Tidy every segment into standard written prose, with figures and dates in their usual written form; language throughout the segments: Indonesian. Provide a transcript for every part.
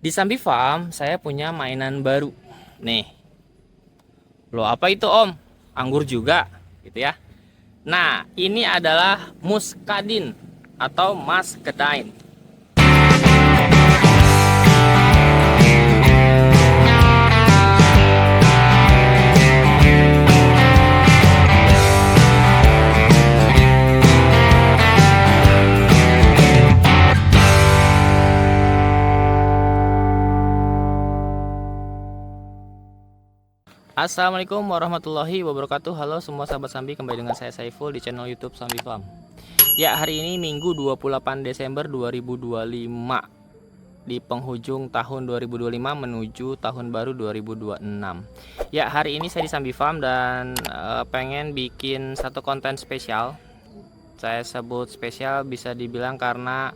Di Sambi Farm saya punya mainan baru. Nih. Loh, apa itu, Om? Anggur juga, gitu ya. Nah, ini adalah muscadine atau muscadine. Assalamualaikum warahmatullahi wabarakatuh. Halo semua sahabat Sambi, kembali dengan saya Saiful di channel YouTube Sambi Farm. Ya, hari ini Minggu 28 Desember 2025, di penghujung tahun 2025 menuju tahun baru 2026. Ya, hari ini saya di Sambi Farm dan pengen bikin satu konten spesial. Saya sebut spesial bisa dibilang karena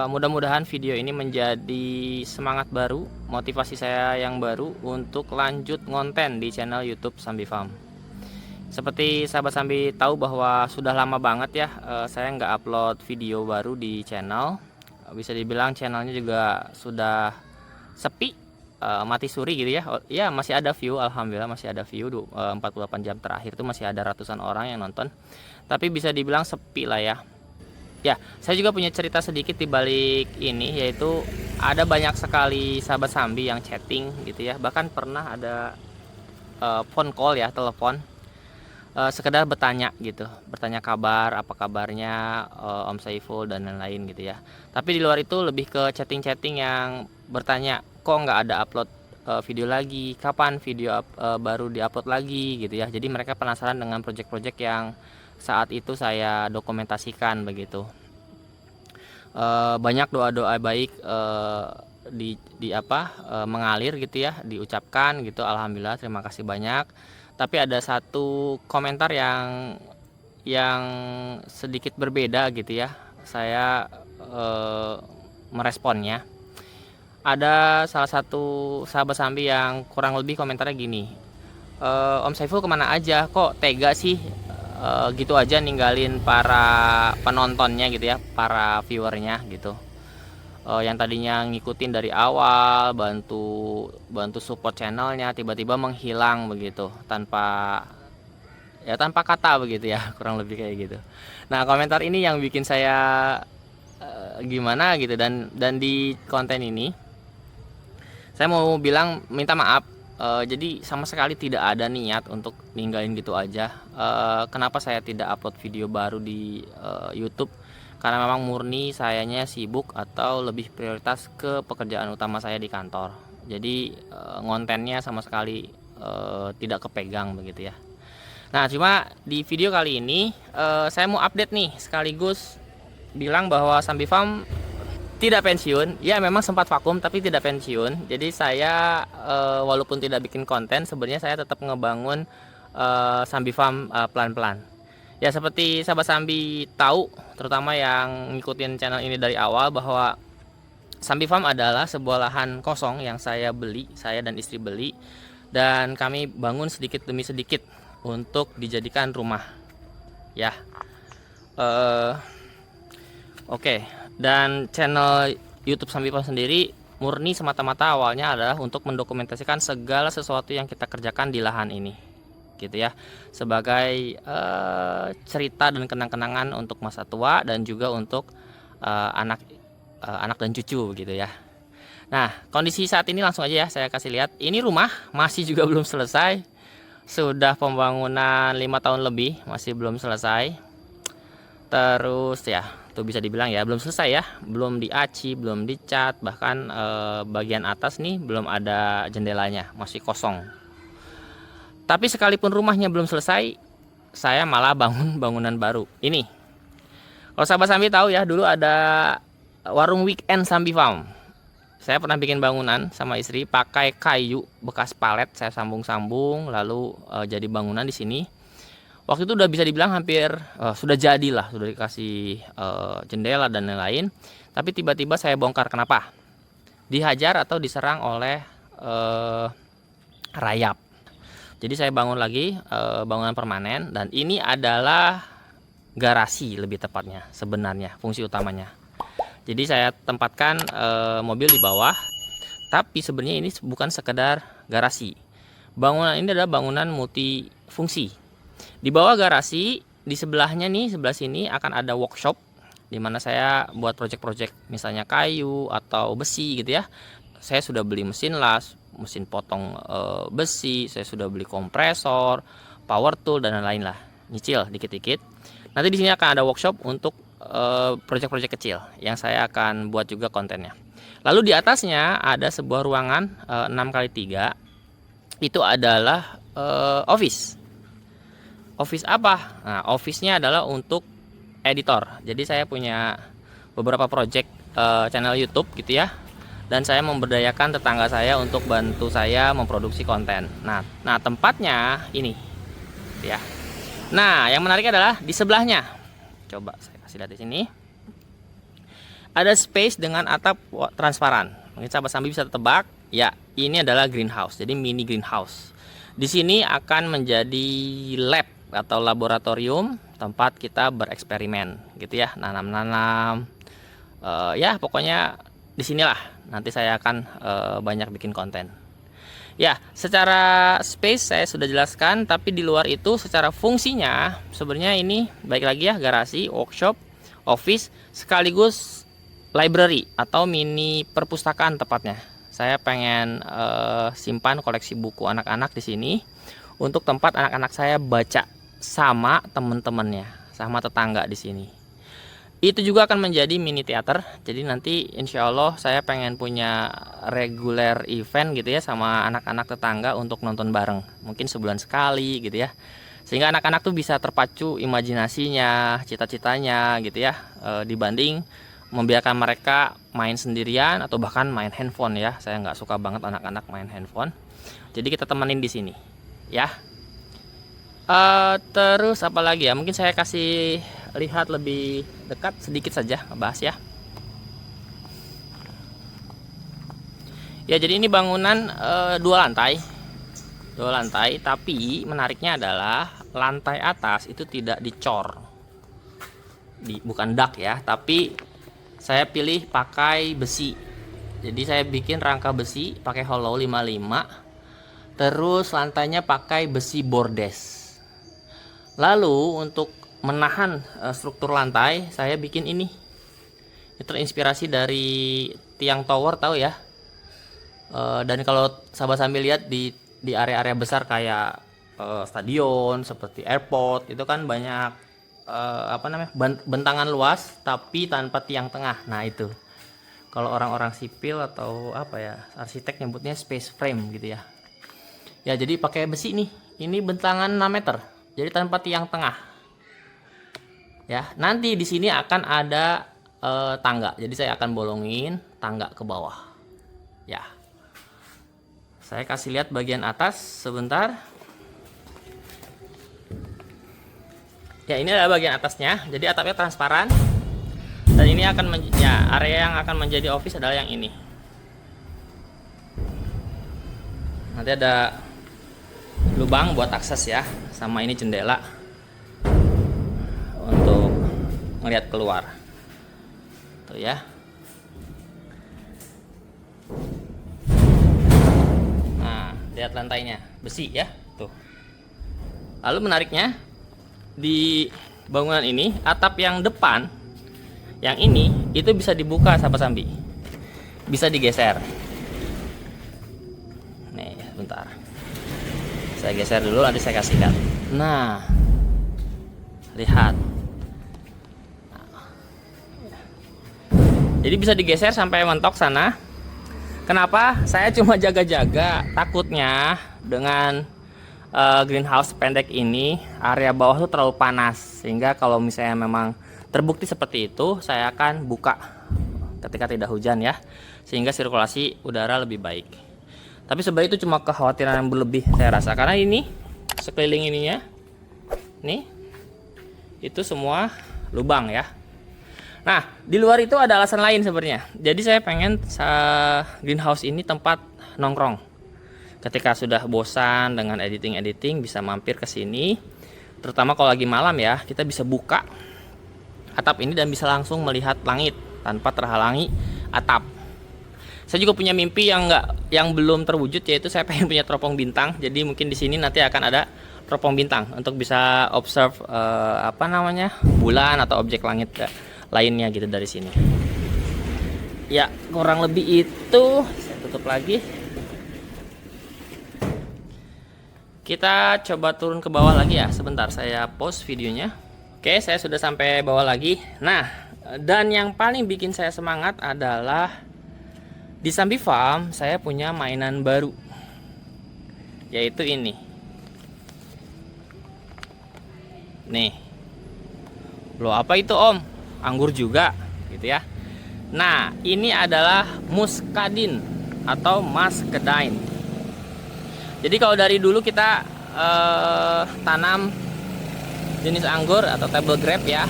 mudah-mudahan video ini menjadi semangat baru, motivasi saya yang baru untuk lanjut ngonten di channel YouTube Sambi Farm. Seperti sahabat Sambi tahu bahwa sudah lama banget ya saya nggak upload video baru di channel. Bisa dibilang channelnya juga sudah sepi, mati suri gitu ya. Ya, masih ada view, alhamdulillah masih ada view. 48 jam terakhir itu masih ada ratusan orang yang nonton, tapi bisa dibilang sepi lah ya. Ya, saya juga punya cerita sedikit di balik ini, yaitu ada banyak sekali sahabat Sambi yang chatting gitu ya. Bahkan pernah ada phone call ya, telepon, sekedar bertanya gitu, bertanya kabar, apa kabarnya Om Saiful dan lain-lain gitu ya. Tapi di luar itu lebih ke chatting-chatting yang bertanya, kok nggak ada upload video lagi, kapan video baru diupload lagi gitu ya. Jadi mereka penasaran dengan project-project yang saat itu saya dokumentasikan begitu. Banyak doa-doa baik mengalir gitu ya, diucapkan gitu, alhamdulillah, terima kasih banyak. Tapi ada satu komentar yang sedikit berbeda gitu ya, saya meresponnya. Ada salah satu sahabat Sambi yang kurang lebih komentarnya gini, Om Saiful kemana aja, kok tega sih gitu aja ninggalin para penontonnya gitu ya, para viewernya gitu, yang tadinya ngikutin dari awal, bantu support channelnya, tiba-tiba menghilang begitu tanpa kata begitu ya, kurang lebih kayak gitu. Nah, komentar ini yang bikin saya gimana gitu, dan di konten ini saya mau bilang minta maaf. Jadi sama sekali tidak ada niat untuk ninggalin gitu aja. Kenapa saya tidak upload video baru di YouTube? Karena memang murni sayanya sibuk atau lebih prioritas ke pekerjaan utama saya di kantor. Jadi ngontennya sama sekali tidak kepegang begitu ya. Nah, cuma di video kali ini saya mau update nih, sekaligus bilang bahwa Sambi Farm tidak pensiun. Ya, memang sempat vakum tapi tidak pensiun. Jadi saya walaupun tidak bikin konten, sebenarnya saya tetap ngebangun Sambi Farm pelan-pelan. Ya, seperti sahabat Sambi tahu, terutama yang ngikutin channel ini dari awal, bahwa Sambi Farm adalah sebuah lahan kosong yang saya dan istri beli, dan kami bangun sedikit demi sedikit untuk dijadikan rumah. Ya. Oke. Dan channel YouTube Sambi Farm sendiri murni semata-mata awalnya adalah untuk mendokumentasikan segala sesuatu yang kita kerjakan di lahan ini, gitu ya, sebagai cerita dan kenang-kenangan untuk masa tua dan juga untuk anak dan cucu gitu ya. Nah, kondisi saat ini langsung aja ya saya kasih lihat. Ini rumah masih juga belum selesai, sudah pembangunan 5 tahun lebih masih belum selesai. Terus ya, tuh bisa dibilang ya belum selesai ya, belum diaci, belum dicat, bahkan bagian atas nih belum ada jendelanya, masih kosong. Tapi sekalipun rumahnya belum selesai, saya malah bangun bangunan baru. Ini, kalau sahabat Sambi tahu ya, dulu ada warung weekend Sambi Farm. Saya pernah bikin bangunan sama istri pakai kayu bekas palet, saya sambung-sambung lalu jadi bangunan di sini. Waktu itu udah bisa dibilang hampir sudah jadilah, sudah dikasih jendela dan lain-lain. Tapi tiba-tiba saya bongkar. Kenapa? Dihajar atau diserang oleh rayap. Jadi saya bangun lagi bangunan permanen, dan ini adalah garasi lebih tepatnya sebenarnya fungsi utamanya. Jadi saya tempatkan mobil di bawah. Tapi sebenarnya ini bukan sekedar garasi. Bangunan ini adalah bangunan multifungsi. Di bawah garasi, di sebelahnya nih, sebelah sini akan ada workshop di mana saya buat project-project misalnya kayu atau besi gitu ya. Saya sudah beli mesin las, mesin potong besi, saya sudah beli kompresor, power tool dan lain-lain lah. Nyicil dikit-dikit. Nanti di sini akan ada workshop untuk project-project kecil yang saya akan buat juga kontennya. Lalu di atasnya ada sebuah ruangan 6x3. Itu adalah office. Office apa? Nah, office-nya adalah untuk editor. Jadi saya punya beberapa project channel YouTube gitu ya. Dan saya memberdayakan tetangga saya untuk bantu saya memproduksi konten. Nah tempatnya ini ya. Nah, yang menarik adalah di sebelahnya. Coba saya kasih lihat di sini. Ada space dengan atap transparan. Mungkin sahabat Sambi bisa tebak, ya ini adalah greenhouse. Jadi mini greenhouse. Di sini akan menjadi lab atau laboratorium tempat kita bereksperimen, gitu ya, nanam-nanam. Ya pokoknya di sinilah nanti saya akan banyak bikin konten. Ya, secara space saya sudah jelaskan, tapi di luar itu secara fungsinya sebenarnya ini baik lagi ya, garasi, workshop, office sekaligus library atau mini perpustakaan tepatnya. Saya pengen simpan koleksi buku anak-anak di sini untuk tempat anak-anak saya baca sama teman-temannya, sama tetangga di sini. Itu juga akan menjadi mini teater. Jadi nanti insya Allah saya pengen punya reguler event gitu ya sama anak-anak tetangga untuk nonton bareng. Mungkin sebulan sekali gitu ya. Sehingga anak-anak tuh bisa terpacu imajinasinya, cita-citanya gitu ya, dibanding membiarkan mereka main sendirian atau bahkan main handphone ya. Saya nggak suka banget anak-anak main handphone. Jadi kita temenin di sini ya. Terus apa lagi ya? Mungkin saya kasih lihat lebih dekat sedikit saja ngebahas ya. Ya, jadi ini bangunan 2 lantai. 2 lantai, tapi menariknya adalah lantai atas itu tidak dicor. Bukan dak ya, tapi saya pilih pakai besi. Jadi saya bikin rangka besi pakai hollow 55. Terus lantainya pakai besi bordes. Lalu untuk menahan struktur lantai, saya bikin ini. Ini terinspirasi dari tiang tower, tahu ya. Dan kalau sahabat Sambi lihat di area-area besar kayak stadion seperti airport itu kan banyak bentangan luas tapi tanpa tiang tengah. Nah itu kalau orang-orang sipil atau arsitek nyebutnya space frame gitu ya. Ya, jadi pakai besi nih. Ini bentangan 6 meter. Jadi tanpa tiang tengah. Ya, nanti di sini akan ada tangga. Jadi saya akan bolongin tangga ke bawah. Ya. Saya kasih lihat bagian atas sebentar. Ya, ini adalah bagian atasnya. Jadi atapnya transparan. Dan ini akan area yang akan menjadi office adalah yang ini. Nanti ada lubang buat akses ya, sama ini jendela untuk melihat keluar. Tuh ya. Nah, lihat lantainya, besi ya, tuh. Lalu menariknya di bangunan ini, atap yang depan yang ini itu bisa dibuka sahabat Sambi. Bisa digeser. Nih, bentar. Saya geser dulu, nanti saya kasih lihat. Nah, lihat. Jadi bisa digeser sampai mentok sana. Kenapa? Saya cuma jaga-jaga, takutnya dengan greenhouse pendek ini area bawah tuh terlalu panas, sehingga kalau misalnya memang terbukti seperti itu, saya akan buka ketika tidak hujan ya, sehingga sirkulasi udara lebih baik. Tapi sebenarnya itu cuma kekhawatiran yang berlebih saya rasa, karena ini sekeliling ininya nih itu semua lubang ya. Nah, di luar itu ada alasan lain sebenarnya. Jadi saya pengen greenhouse ini tempat nongkrong. Ketika sudah bosan dengan editing bisa mampir ke sini. Terutama kalau lagi malam ya, kita bisa buka atap ini dan bisa langsung melihat langit. tanpa terhalangi atap. Saya juga punya mimpi yang belum terwujud, yaitu saya pengen punya teropong bintang. Jadi mungkin di sini nanti akan ada teropong bintang untuk bisa observe bulan atau objek langit lainnya gitu dari sini. Ya, kurang lebih itu. Saya tutup lagi. Kita coba turun ke bawah lagi ya. Sebentar, saya pause videonya. Oke, saya sudah sampai bawah lagi. Nah, dan yang paling bikin saya semangat adalah di Sambi Farm saya punya mainan baru, yaitu ini. Nih. Loh, apa itu Om? Anggur juga gitu ya. Nah, ini adalah muscadine atau muscadine. Jadi kalau dari dulu kita tanam jenis anggur atau table grape ya,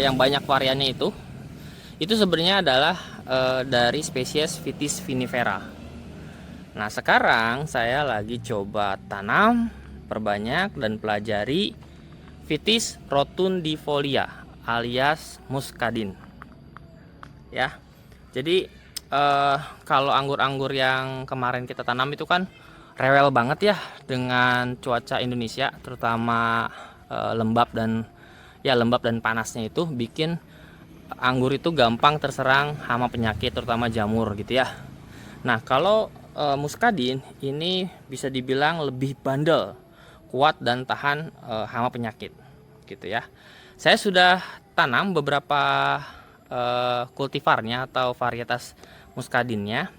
yang banyak variannya itu sebenarnya adalah dari spesies Vitis vinifera. Nah, sekarang saya lagi coba tanam, perbanyak dan pelajari Vitis rotundifolia alias muscadine. Ya. Jadi kalau anggur-anggur yang kemarin kita tanam itu kan rewel banget ya dengan cuaca Indonesia, terutama lembab dan panasnya itu bikin anggur itu gampang terserang hama penyakit, terutama jamur gitu ya. Nah, kalau muscadine ini bisa dibilang lebih bandel, kuat dan tahan hama penyakit gitu ya. Saya sudah tanam beberapa kultivarnya atau varietas muscadine-nya.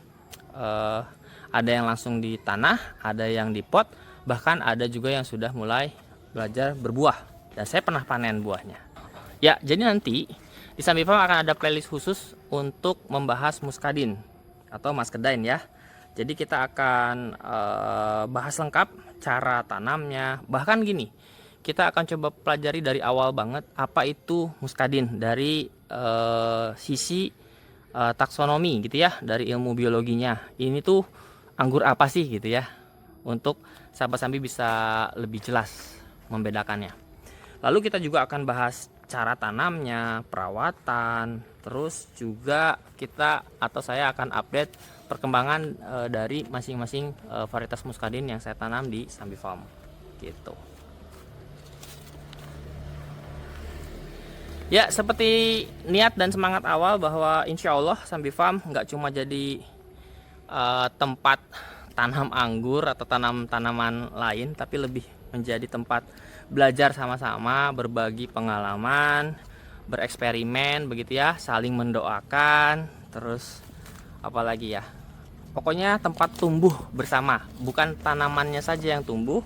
Ada yang langsung di tanah, ada yang di pot, bahkan ada juga yang sudah mulai belajar berbuah, dan saya pernah panen buahnya. Ya, jadi nanti di Sambi Farm akan ada playlist khusus untuk membahas muscadine atau muscadine ya. Jadi kita akan bahas lengkap cara tanamnya. Bahkan gini, kita akan coba pelajari dari awal banget apa itu muscadine dari sisi taksonomi gitu ya, dari ilmu biologinya. Ini tuh anggur apa sih gitu ya, untuk sahabat Sambi bisa lebih jelas membedakannya. Lalu kita juga akan bahas cara tanamnya, perawatan, terus juga saya akan update perkembangan dari masing-masing varietas muscadine yang saya tanam di Sambi Farm gitu. Ya, seperti niat dan semangat awal bahwa insya Allah Sambi Farm nggak cuma jadi tempat tanam anggur atau tanaman lain, tapi lebih menjadi tempat belajar sama-sama, berbagi pengalaman, bereksperimen begitu ya, saling mendoakan, terus apalagi ya, pokoknya tempat tumbuh bersama. Bukan tanamannya saja yang tumbuh,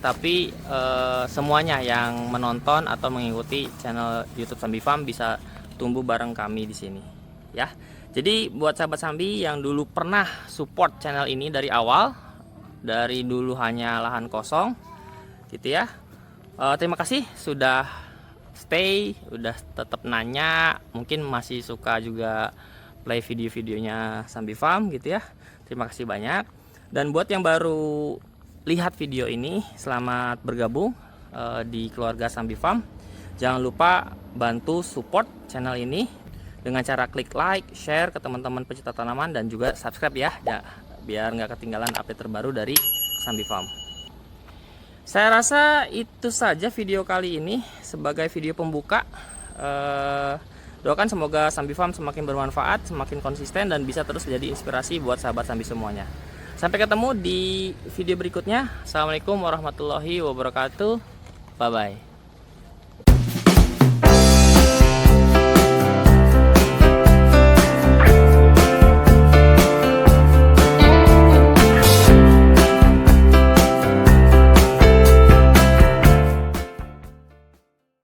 tapi semuanya yang menonton atau mengikuti channel YouTube Sambi Farm bisa tumbuh bareng kami di sini ya. Jadi buat sahabat Sambi yang dulu pernah support channel ini dari awal, dari dulu hanya lahan kosong gitu ya, terima kasih sudah stay, udah tetap nanya, mungkin masih suka juga play video-videonya Sambi Farm gitu ya. Terima kasih banyak. Dan buat yang baru lihat video ini, selamat bergabung di keluarga Sambi Farm. Jangan lupa bantu support channel ini dengan cara klik like, share ke teman-teman pecinta tanaman, dan juga subscribe ya, biar nggak ketinggalan update terbaru dari Sambi Farm. Saya rasa itu saja video kali ini sebagai video pembuka. Doakan semoga Sambi Farm semakin bermanfaat, semakin konsisten, dan bisa terus jadi inspirasi buat sahabat Sambi semuanya. Sampai ketemu di video berikutnya. Assalamualaikum warahmatullahi wabarakatuh. Bye bye.